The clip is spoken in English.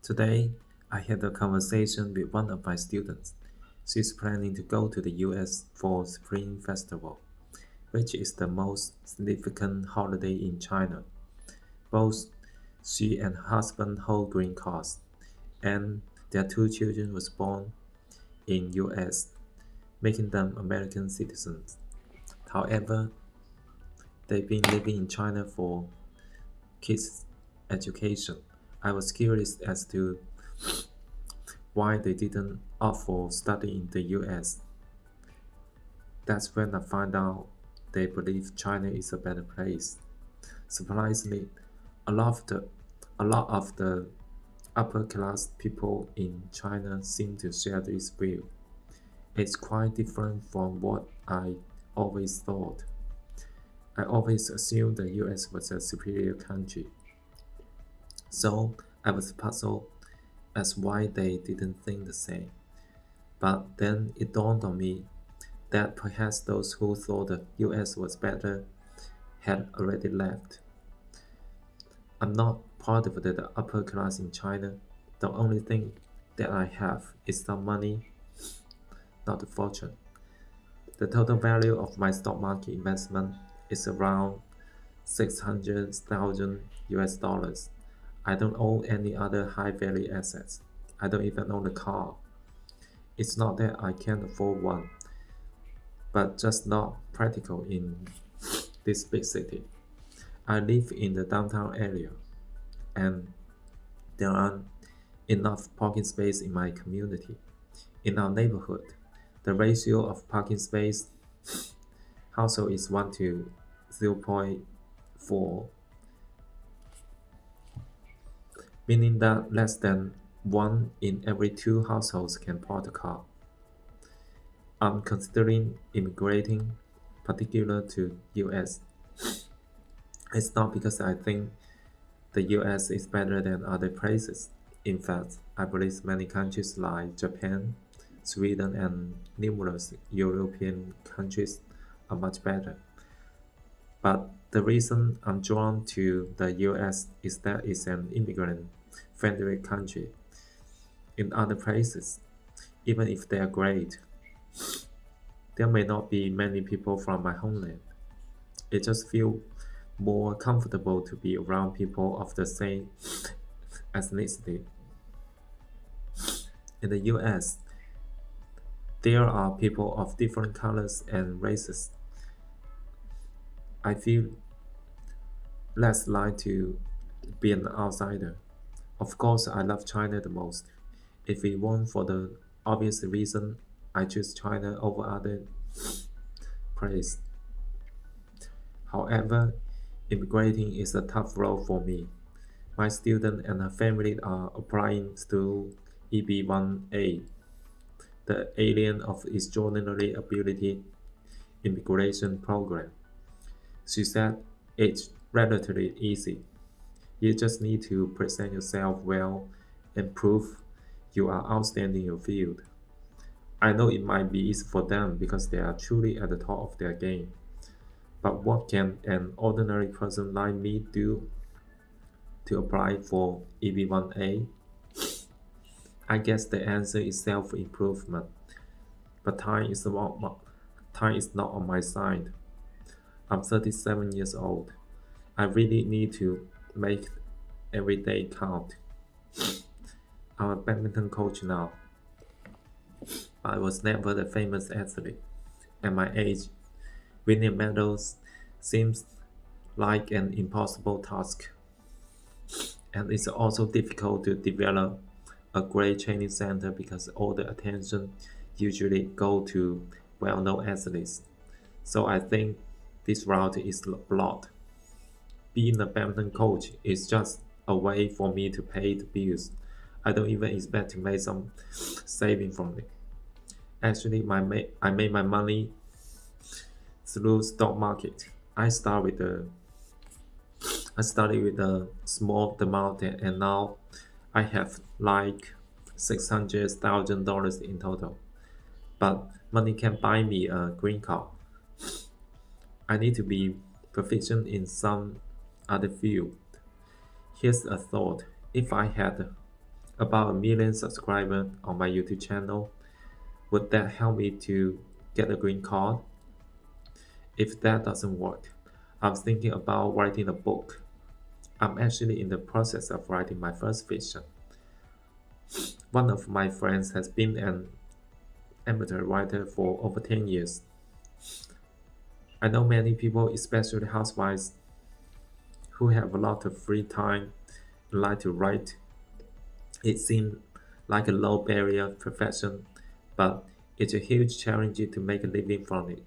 Today, I had a conversation with one of my students. She's planning to go to the US for Spring Festival, which is the most significant holiday in China. Both she and her husband hold green cards, and their two children was born in US, making them American citizens. However, they've been living in China for kids' education. I was curious as to why they didn't opt for study in the US. That's when I found out they believe China is a better place. Surprisingly, a lot of the, a lot of the upper class people in China seem to share this view. It's quite different from what I always thought. I always assumed the US was a superior country, so I was puzzled as why they didn't think the same. But then it dawned on me that perhaps those who thought the US was better had already left. I'm not part of the upper class in China. The only thing that I have is some money, not a fortune. The total value of my stock market investment is around 600,000 US dollars. I don't own any other high value assets. I don't even own a car. It's not that I can't afford one, but just not practical in this big city. I live in the downtown area, and there aren't enough parking space in my community. In our neighborhood, the ratio of parking space household is 1 to 0.4, meaning that less than 1 in every 2 households can park a car. I'm considering immigrating, particular to US. It's not because I think the US is better than other places. In fact, I believe many countries like Japan, Sweden, and numerous European countries are much better. But the reason I'm drawn to the US is that it's an immigrant friendly country. In other places, even if they are great, there may not be many people from my homeland. It just feels more comfortable to be around people of the same ethnicity. In the US, there are people of different colors and races. I feel less like to be an outsider. Of course, I love China the most. If it weren't for the obvious reason, I choose China over other places. However, immigrating is a tough road for me. My student and her family are applying to EB1A, the Alien of Extraordinary Ability Immigration Program. She said it's relatively easy. You just need to present yourself well and prove you are outstanding in your field. I know it might be easy for them because they are truly at the top of their game. But what can an ordinary person like me do to apply for EB1A? I guess the answer is self-improvement, but time is not on my side. I'm 37 years old. I really need to make every day count. I'm a badminton coach now, but I was never the famous athlete. At my age, winning medals seems like an impossible task, and it's also difficult to develop a great training center because all the attention usually go to well-known athletes. So I think this route is blocked. Being a badminton coach is just a way for me to pay the bills. I don't even expect to make some saving from it. Actually, I made my money through stock market. I start with the I started with a small amount and now I have like $600,000 in total. But money can buy me a green card. I need to be proficient in some other field. Here's a thought. If I had about a million subscribers on my YouTube channel. Would that help me to get a green card? If that doesn't work, I'm thinking about writing a book. I'm actually in the process of writing my first fiction. One of my friends has been an amateur writer for over 10 years. I know many people, especially housewives, who have a lot of free time and like to write. It seems like a low barrier profession, but it's a huge challenge to make a living from it.